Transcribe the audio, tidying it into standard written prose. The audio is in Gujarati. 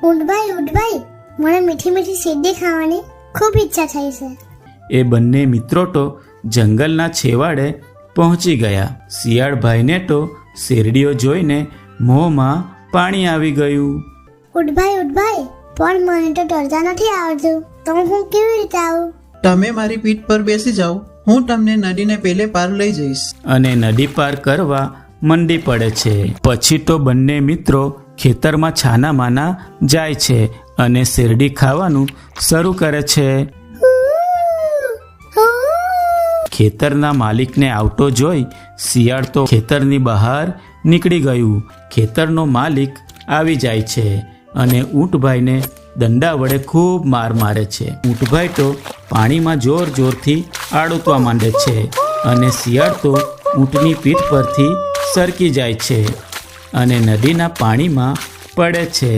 ઉઠભાઈ, મને મીઠી મીઠી શેરડી ખાવાની ખૂબ ઈચ્છા થઈ છે. એ બંને મિત્રો તો જંગલના છેવાડે પહોંચી ગયા. શિયાળભાઈને તો શેરડીઓ જોઈને મોંમાં પાણી આવી ગયું. ઉઠભાઈ, પણ મને તો તરતા નથી આવડતું, તો હું કેવી રીતે આવું? તમે મારી પીઠ પર બેસી જાઓ, હું તમને નદીને પેલે પાર લઈ જઈશ. અને નદી પાર કરવા મંડી પડે છે. પછી તો બંને મિત્રો ખેતરમાં છાના માના જાય છે અને શેરડી ખાવાનું શરૂ કરે છે. ખેતરના માલિકને આવતો જોઈ શિયાળ તો ખેતરની બહાર નીકળી ગયું. ખેતરનો માલિક આવી જાય છે અને ઊંટભાઈને દંડા વડે ખૂબ માર મારે છે. ઊંટભાઈ તો પાણીમાં જોર જોરથી આડોતવા માંડે છે અને શિયાળ તો ઊંટની પીઠ પરથી સરકી જાય છે અને નદીના પાણીમાં પડે છે.